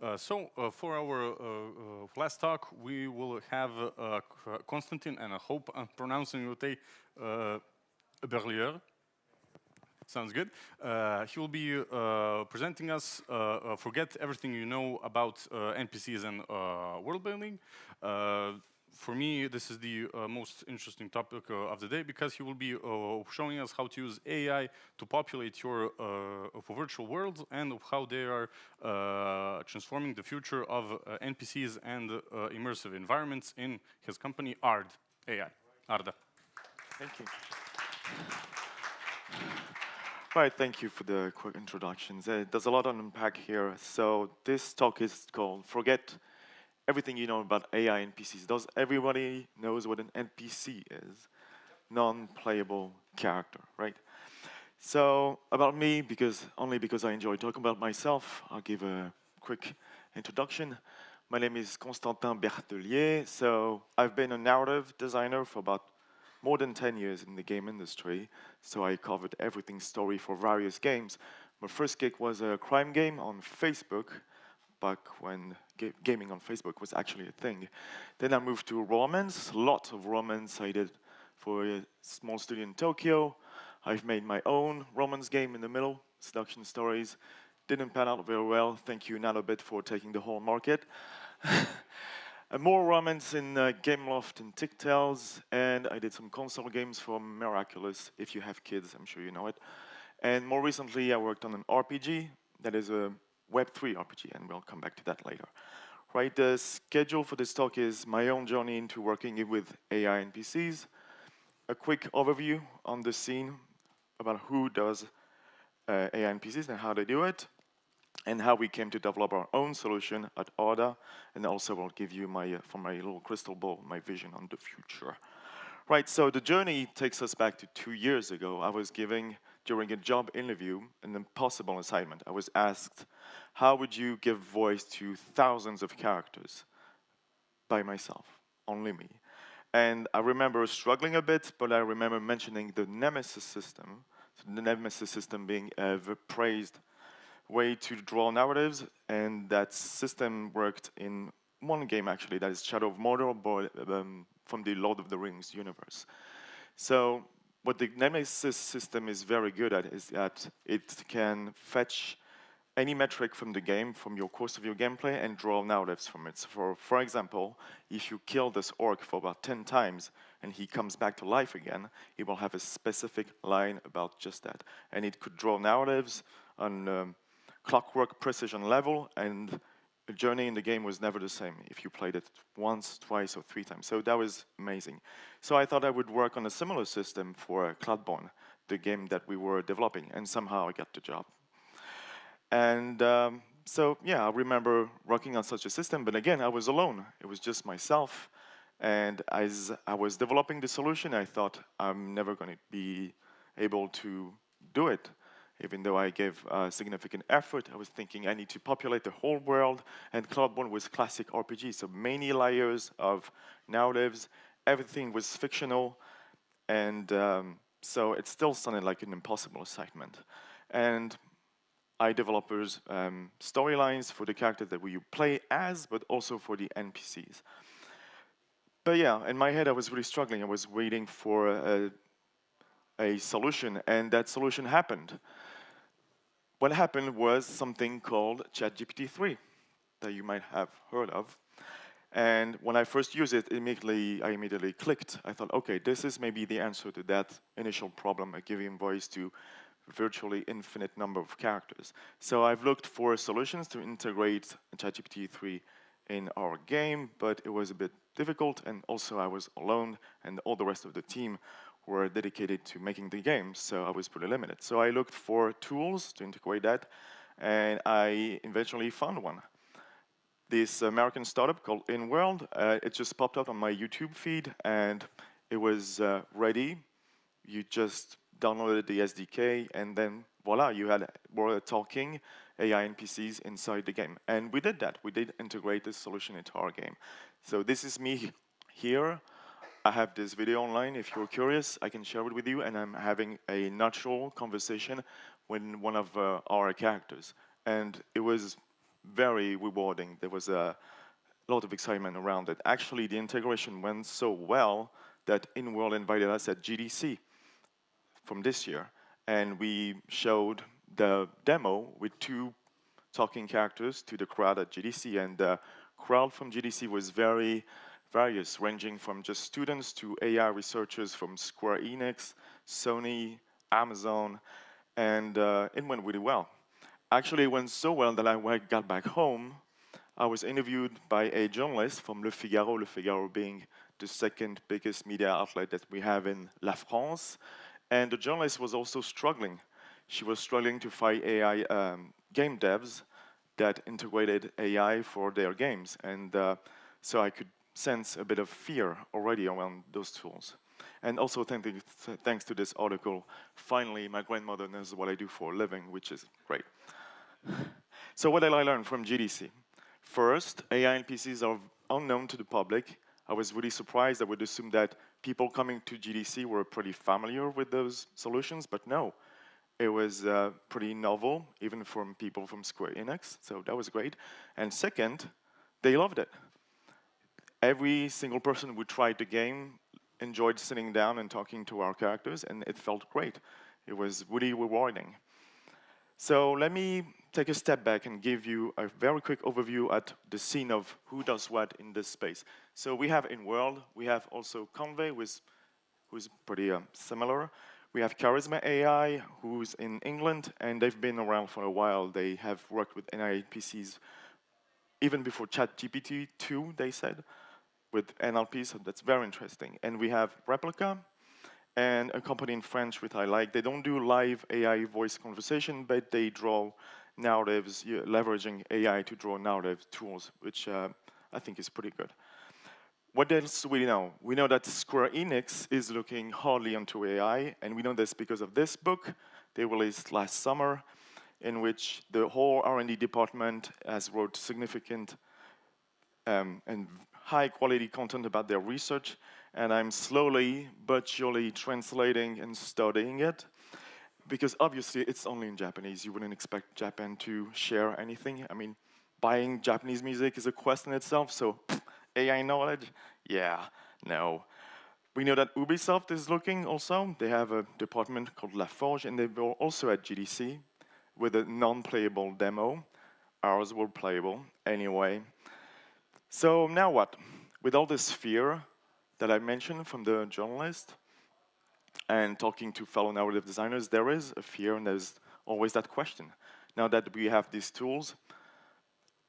For our last talk, we will have Constantin, and I hope I'm pronouncing it Berthelier. Sounds good. He will be presenting us Forget Everything You Know About NPCs and World Building. For me, this is the most interesting topic of the day because he will be showing us how to use AI to populate your virtual worlds and how they are transforming the future of NPCs and immersive environments in his company, Aarda AI. Aarda. Thank you. All right, thank you for the quick introductions. There's a lot to unpack here. So this talk is called Forget Everything You Know About AI NPCs. Does everybody knows what an NPC is? Non-playable character, right? So about me, only because I enjoy talking about myself, I'll give a quick introduction. My name is Constantin Berthelier. So I've been a narrative designer for about more than 10 years in the game industry, so I covered everything story for various games. My first gig was a crime game on Facebook, back when gaming on Facebook was actually a thing. Then I moved to romance, lots of romance I did for a small studio in Tokyo. I've made my own romance game in the middle, seduction stories. Didn't pan out very well. Thank you, Nanobit, for taking the whole market. More romance in Gameloft and Tic-Tails, and I did some console games for Miraculous. If you have kids, I'm sure you know it. And more recently, I worked on an RPG that is a Web3 RPG, and we'll come back to that later. Right, the schedule for this talk is my own journey into working with AI NPCs, a quick overview on the scene about who does AI NPCs and how they do it, and how we came to develop our own solution at Aarda, and also I'll give you from my little crystal ball, my vision on the future. Right, so the journey takes us back to 2 years ago. I was giving, during a job interview, an impossible assignment. I was asked, how would you give voice to thousands of characters by myself, only me? And I remember struggling a bit, but I remember mentioning the Nemesis system, so the Nemesis system being the praised way to draw narratives, and that system worked in one game actually, that is Shadow of Mordor, from the Lord of the Rings universe. So what the Nemesis system is very good at is that it can fetch any metric from the game, from your course of your gameplay, and draw narratives from it. So for example, if you kill this orc for about 10 times and he comes back to life again, he will have a specific line about just that. And it could draw narratives on clockwork precision level, and the journey in the game was never the same if you played it once, twice, or 3 times. So that was amazing. So I thought I would work on a similar system for Cloudborne, the game that we were developing, and somehow I got the job. And so yeah, I remember working on such a system, but again, I was alone. It was just myself. And as I was developing the solution, I thought I'm never going to be able to do it. Even though I gave significant effort, I was thinking I need to populate the whole world, and Cloudborne was classic RPG, so many layers of narratives, everything was fictional, and so it still sounded like an impossible assignment. And I developers storylines for the characters that you play as, but also for the NPCs. But yeah, in my head I was really struggling. I was waiting for a solution, and that solution happened. What happened was something called ChatGPT-3 that you might have heard of. And when I first used it, I immediately clicked. I thought, okay, this is maybe the answer to that initial problem of giving voice to virtually infinite number of characters. So I've looked for solutions to integrate ChatGPT-3 in our game, but it was a bit difficult, and also I was alone, and all the rest of the team were dedicated to making the game, so I was pretty limited. So I looked for tools to integrate that, and I eventually found one. This American startup called InWorld, it just popped up on my YouTube feed, and it was ready. You just downloaded the SDK, and then voila, you were talking AI NPCs inside the game. And we did that. We did integrate this solution into our game. So this is me here. I have this video online. If you're curious, I can share it with you. And I'm having a natural conversation with one of our characters. And it was very rewarding. There was a lot of excitement around it. Actually, the integration went so well that InWorld invited us at GDC from this year, and we showed the demo with 2 talking characters to the crowd at GDC, and the crowd from GDC was very various, ranging from just students to AI researchers from Square Enix, Sony, Amazon, and it went really well. Actually, it went so well that when I got back home, I was interviewed by a journalist from Le Figaro being the second biggest media outlet that we have in La France, and the journalist was also struggling. She was struggling to find AI game devs that integrated AI for their games, and so I could sense a bit of fear already around those tools. And also thanks to this article, finally my grandmother knows what I do for a living, which is great. So what did I learn from GDC? First, AI NPCs are unknown to the public. I was really surprised. I would assume that people coming to GDC were pretty familiar with those solutions, but no. It was pretty novel, even from people from Square Enix, so that was great. And second, they loved it. Every single person who tried the game enjoyed sitting down and talking to our characters, and it felt great. It was really rewarding. So let me take a step back and give you a very quick overview at the scene of who does what in this space. So we have InWorld, we have also Convey, who's pretty similar. We have Charisma AI, who's in England, and they've been around for a while. They have worked with AI NPCs even before ChatGPT 2, they said, with NLP, so that's very interesting. And we have Replica, and a company in France which I like. They don't do live AI voice conversation, but they draw narratives, leveraging AI to draw narrative tools, which I think is pretty good. What else do we know? We know that Square Enix is looking hardly into AI, and we know this because of this book they released last summer, in which the whole R&D department has wrote significant and high-quality content about their research, and I'm slowly but surely translating and studying it, because obviously it's only in Japanese. You wouldn't expect Japan to share anything. I mean, buying Japanese music is a quest in itself, so AI knowledge? Yeah, no. We know that Ubisoft is looking also. They have a department called La Forge, and they were also at GDC with a non-playable demo. Ours were playable anyway. So now what? With all this fear that I mentioned from the journalist and talking to fellow narrative designers, there is a fear and there's always that question. Now that we have these tools,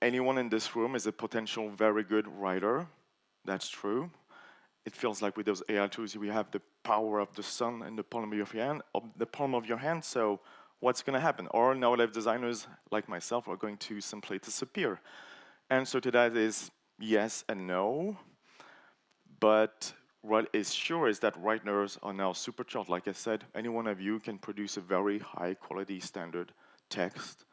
anyone in this room is a potential very good writer. That's true. It feels like with those AI tools, we have the power of the sun in the palm of your hand, so what's going to happen? Or narrative designers like myself are going to simply disappear. Answer to that is yes and no. But what is sure is that writers are now supercharged. Like I said, any one of you can produce a very high-quality standard text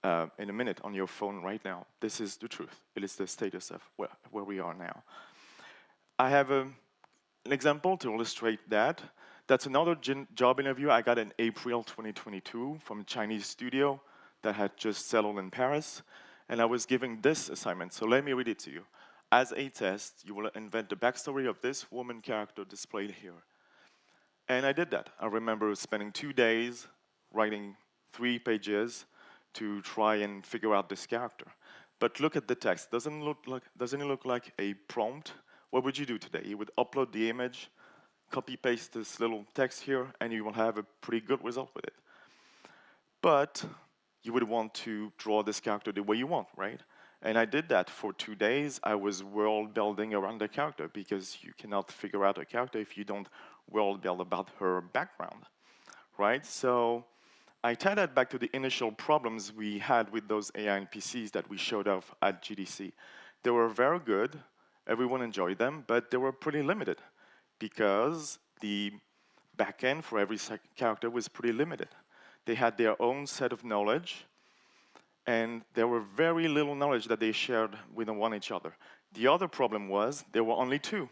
in a minute on your phone right now. This is the truth. It is the status of where we are now. I have an example to illustrate that. That's another job interview I got in April 2022 from a Chinese studio that had just settled in Paris. And I was giving this assignment. So let me read it to you. As a test, you will invent the backstory of this woman character displayed here. And I did that. I remember spending 2 days writing 3 pages to try and figure out this character. But look at the text. Doesn't it look like a prompt? What would you do today? You would upload the image, copy-paste this little text here, and you will have a pretty good result with it. But you would want to draw this character the way you want, right? And I did that for 2 days. I was world building around the character because you cannot figure out a character if you don't world build about her background, right? So I tie that back to the initial problems we had with those AI NPCs that we showed off at GDC. They were very good. Everyone enjoyed them, but they were pretty limited because the backend for every character was pretty limited. They had their own set of knowledge, and there were very little knowledge that they shared with one each other. The other problem was there were only 2.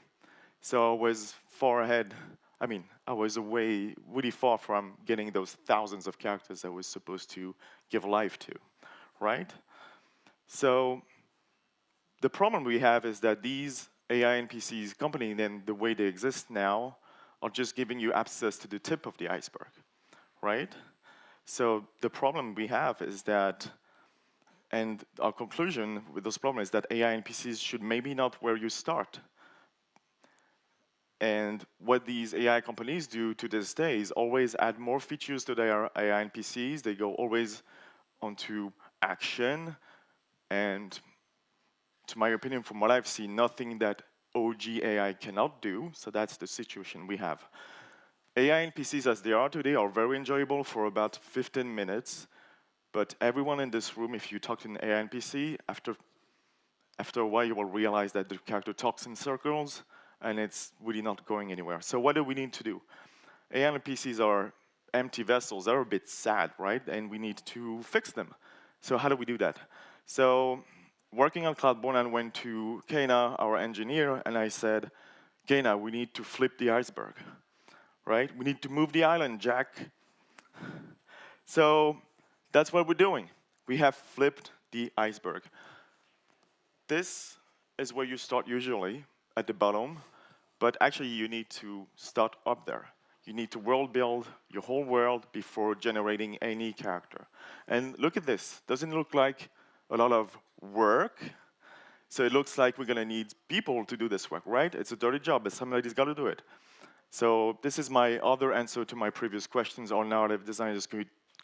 So I was far ahead. I mean, I was away really far from getting those thousands of characters I was supposed to give life to, right? So the problem we have is that these AI NPCs company, then the way they exist now, are just giving you access to the tip of the iceberg, right? So the problem we have is that, and our conclusion with this problem is that AI NPCs should maybe not where you start. And what these AI companies do to this day is always add more features to their AI NPCs. They go always onto action, and to my opinion, from what I've seen, nothing that OG AI cannot do, so that's the situation we have. AI NPCs as they are today are very enjoyable for about 15 minutes, but everyone in this room, if you talk to an AI NPC, after a while you will realize that the character talks in circles, and it's really not going anywhere. So what do we need to do? AI NPCs are empty vessels. They're a bit sad, right? And we need to fix them. So how do we do that? So working on Cloudborne, I went to Keina, our engineer, and I said, Keina, we need to flip the iceberg, right? We need to move the island, Jack. So that's what we're doing. We have flipped the iceberg. This is where you start usually, at the bottom, but actually you need to start up there. You need to world build your whole world before generating any character. And look at this. Doesn't it look like a lot of work? So it looks like we're going to need people to do this work, right? It's a dirty job, but somebody's got to do it. So this is my other answer to my previous questions. Are narrative designers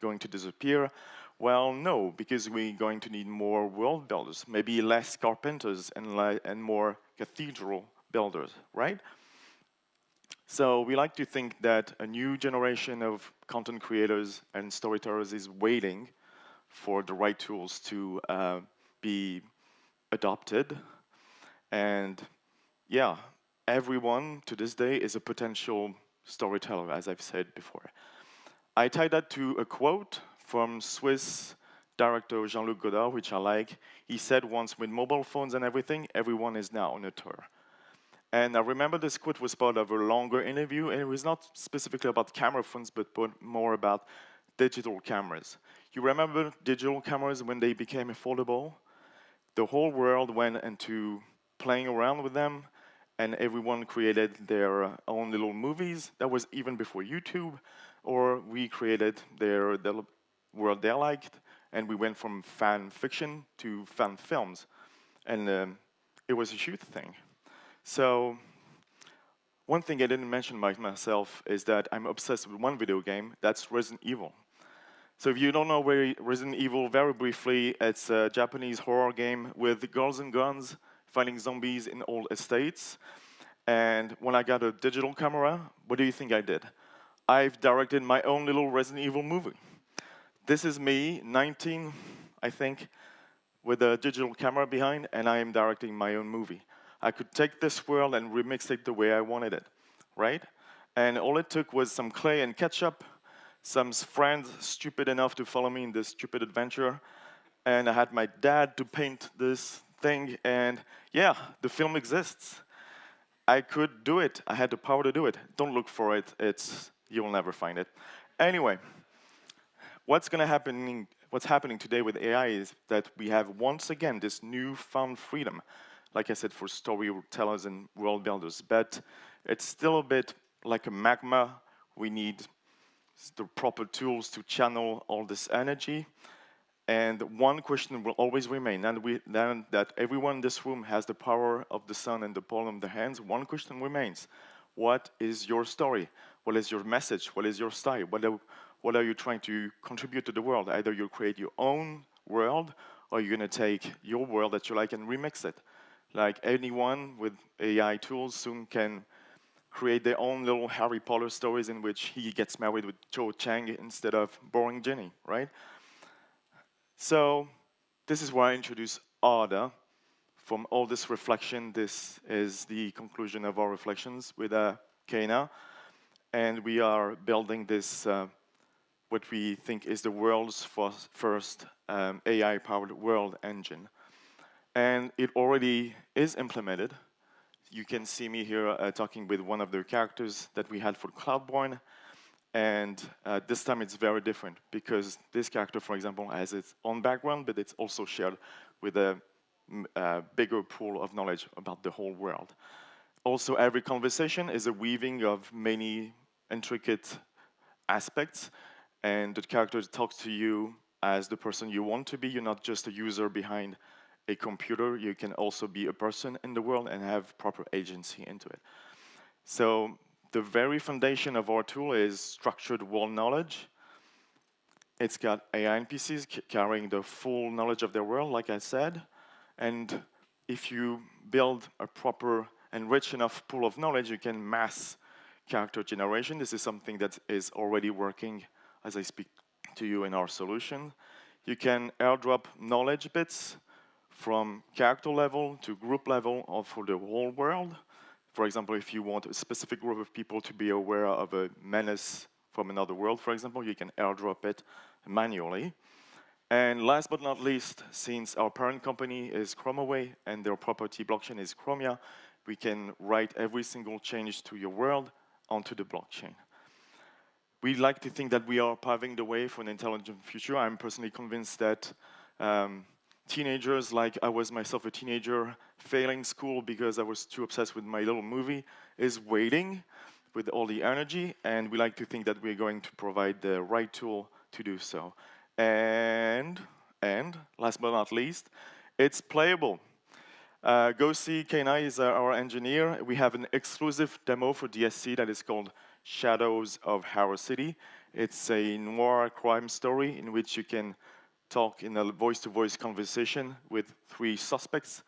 going to disappear? Well, no, because we're going to need more world builders, maybe less carpenters and more cathedral builders, right? So we like to think that a new generation of content creators and storytellers is waiting for the right tools to be adopted. And yeah, everyone to this day is a potential storyteller, as I've said before. I tied that to a quote from Swiss director Jean-Luc Godard, which I like. He said once, with mobile phones and everything, everyone is now an auteur. And I remember this quote was part of a longer interview, and it was not specifically about camera phones, but more about digital cameras. You remember digital cameras when they became affordable? The whole world went into playing around with them, and everyone created their own little movies. That was even before YouTube, or we created their world they liked, and we went from fan fiction to fan films. And it was a huge thing. So one thing I didn't mention about myself is that I'm obsessed with one video game, that's Resident Evil. So if you don't know Resident Evil, very briefly, it's a Japanese horror game with girls and guns fighting zombies in old estates. And when I got a digital camera, what do you think I did? I've directed my own little Resident Evil movie. This is me, 19, I think, with a digital camera behind, and I am directing my own movie. I could take this world and remix it the way I wanted it, right? And all it took was some clay and ketchup, some friends stupid enough to follow me in this stupid adventure, and I had my dad to paint this thing, and yeah, the film exists. I could do it. I had the power to do it. Don't look for it. You'll never find it. Anyway, what's happening today with AI is that we have once again this newfound freedom, like I said, for storytellers and world builders. But it's still a bit like a magma. We need the proper tools to channel all this energy. And one question will always remain, now that everyone in this room has the power of the sun and the palm of their hands, one question remains. What is your story? What is your message? What is your style? What are you trying to contribute to the world? Either you create your own world, or you're going to take your world that you like and remix it. Like anyone with AI tools soon can create their own little Harry Potter stories in which he gets married with Cho Chang instead of boring Ginny, right? So this is where I introduce Aarda. From all this reflection, this is the conclusion of our reflections with Keina. And we are building this, what we think is the world's first AI-powered world engine. And it already is implemented. You can see me here talking with one of the characters that we had for Cloudborne. And this time it's very different because this character, for example, has its own background, but it's also shared with a bigger pool of knowledge about the whole world. Also, every conversation is a weaving of many intricate aspects, and the character talks to you as the person you want to be. You're not just a user behind a computer. You can also be a person in the world and have proper agency into it. So the very foundation of our tool is structured world knowledge. It's got AI NPCs carrying the full knowledge of their world, like I said. And if you build a proper and rich enough pool of knowledge, you can mass character generation. This is something that is already working as I speak to you in our solution. You can airdrop knowledge bits from character level to group level or for the whole world. For example, if you want a specific group of people to be aware of a menace from another world, for example, you can airdrop it manually. And last but not least, since our parent company is Chromaway and their property blockchain is Chromia, we can write every single change to your world onto the blockchain. We like to think that we are paving the way for an intelligent future. I'm personally convinced that teenagers, like I was myself a teenager, failing school because I was too obsessed with my little movie, is waiting with all the energy, and we like to think that we're going to provide the right tool to do so. And last but not least, it's playable. Go see Kenai is our engineer. We have an exclusive demo for DSC that is called Shadows of Our City. It's a noir crime story in which you can talk in a voice-to-voice conversation with 3 suspects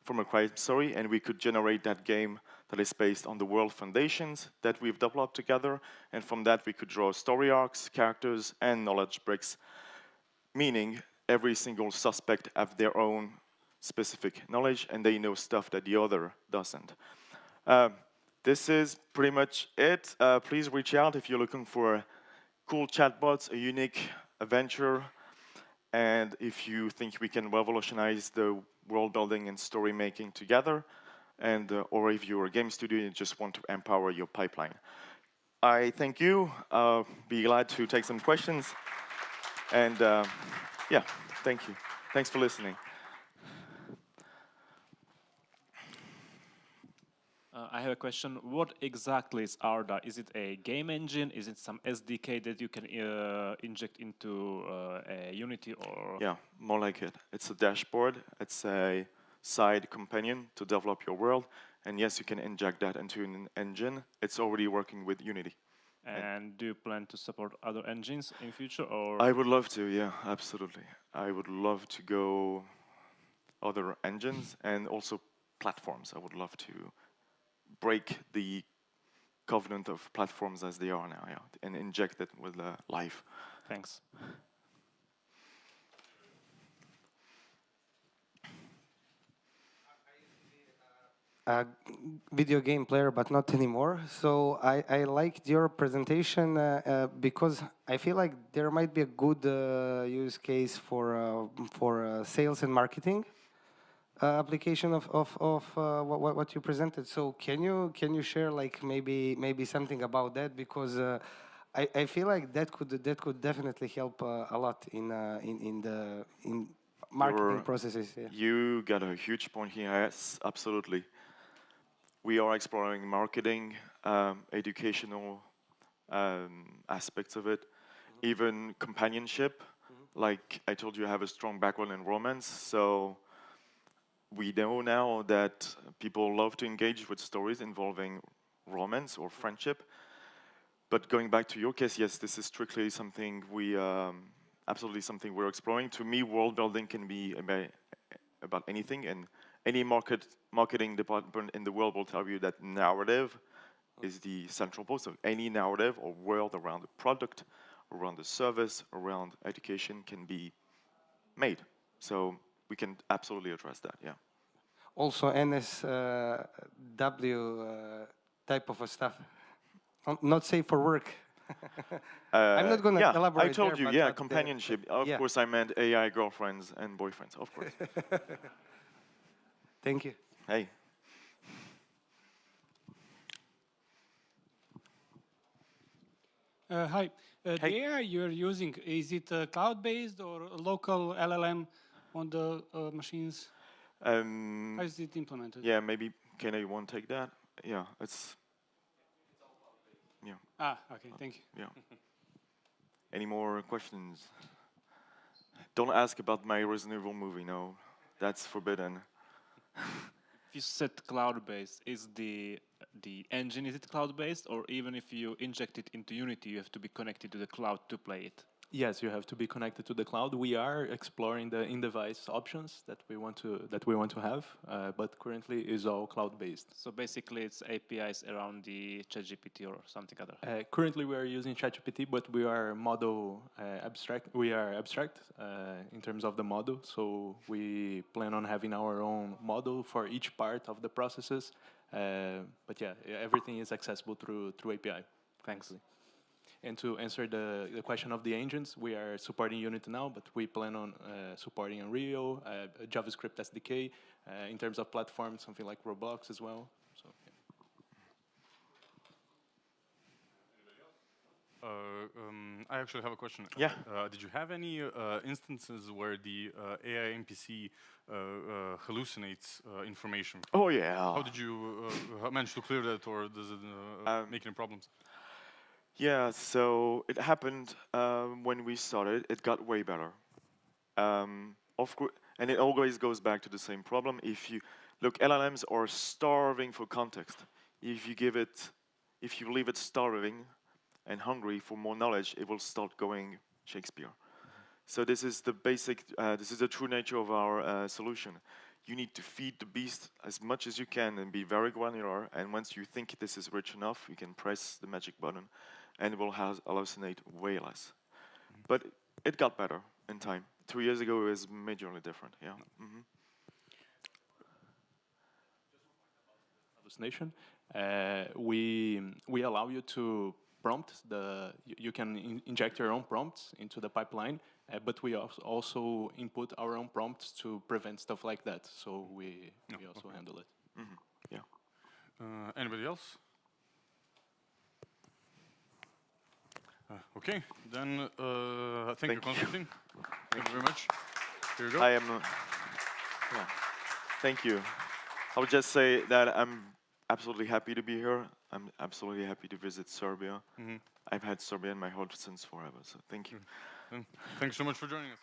from a crime story, and we could generate that game that is based on the world foundations that we've developed together, and from that we could draw story arcs, characters, and knowledge bricks, meaning every single suspect have their own specific knowledge, and they know stuff that the other doesn't. This is pretty much it. Please reach out if you're looking for cool chatbots, a unique adventure, and if you think we can revolutionize the world building and story making together, and or if you're a game studio and just want to empower your pipeline. I thank you. Be glad to take some questions. And yeah, thank you. Thanks for listening. I have a question. What exactly is Aarda? Is it a game engine? Is it some SDK that you can inject into a Unity or? Yeah, more like it. It's a dashboard. It's a side companion to develop your world. And yes, you can inject that into an engine. It's already working with Unity. And do you plan to support other engines in future, or? I would love to, yeah, absolutely. I would love to go other engines and also platforms. I would love to break the covenant of platforms as they are now, yeah, and inject it with life. Thanks. A video game player, but not anymore. So I liked your presentation because I feel like there might be a good use case for sales and marketing application of what you presented. So can you share like maybe something about that, because I feel like that could definitely help a lot in marketing processes. Yeah. You got a huge point here. Yes, absolutely. We are exploring marketing, educational aspects of it, even companionship. Like I told you, I have a strong background in romance, so we know now that people love to engage with stories involving romance or friendship. But going back to your case, yes, this is strictly something we, absolutely something we're exploring. To me, world building can be about anything, and any marketing department in the world will tell you that narrative is the central point. So any narrative or world around the product, around the service, around education can be made. So we can absolutely address that, yeah. Also NSW type of stuff. Not safe for work. I'm not going to elaborate. I told there, you, yeah, companionship. Of yeah. course, I meant AI girlfriends and boyfriends, of course. Thank you. Hey. Hi. Hey. The AI you're using, is it cloud-based or a local LLM on the machines? How is it implemented? Yeah, maybe Kenna, you want to take that? Yeah, it's. Yeah, Ah, okay, thank you. yeah. Any more questions? Don't ask about my Resident Evil movie, no. That's forbidden. If you said cloud-based, is the engine, is it cloud-based, or even if you inject it into Unity, you have to be connected to the cloud to play it? Yes, you have to be connected to the cloud. We are exploring the in-device options that we want to have, but currently is all cloud-based. So basically, it's APIs around the ChatGPT or something other. Currently, we are using ChatGPT, but we are model abstract. We are abstract in terms of the model, so we plan on having our own model for each part of the processes. But yeah, everything is accessible through API. Thankfully. And to answer the question of the engines, we are supporting Unity now, but we plan on supporting Unreal, JavaScript SDK, in terms of platforms, something like Roblox as well. So, I actually have a question. Yeah. Did you have any instances where the AI NPC hallucinates information? Oh, yeah. How did you manage to clear that, or does it make any problems? Yeah, so it happened when we started. It got way better. Of course, and it always goes back to the same problem. If you look, LLMs are starving for context. If you leave it starving and hungry for more knowledge, it will start going Shakespeare. So this is the basic. This is the true nature of our solution. You need to feed the beast as much as you can and be very granular. And once you think this is rich enough, you can press the magic button, and it will hallucinate way less. But it got better in time. 2 years ago, it was majorly different. Yeah. hallucination. We allow you to prompt you can inject your own prompts into the pipeline, but we also input our own prompts to prevent stuff like that. So we also handle it. Yeah. Anybody else? Okay, then thank you, Constantin. Thank you very much. Here you go. I am. Yeah. Thank you. I would just say that I'm absolutely happy to be here. I'm absolutely happy to visit Serbia. I've had Serbia in my heart since forever, so thank you. Thanks so much for joining us.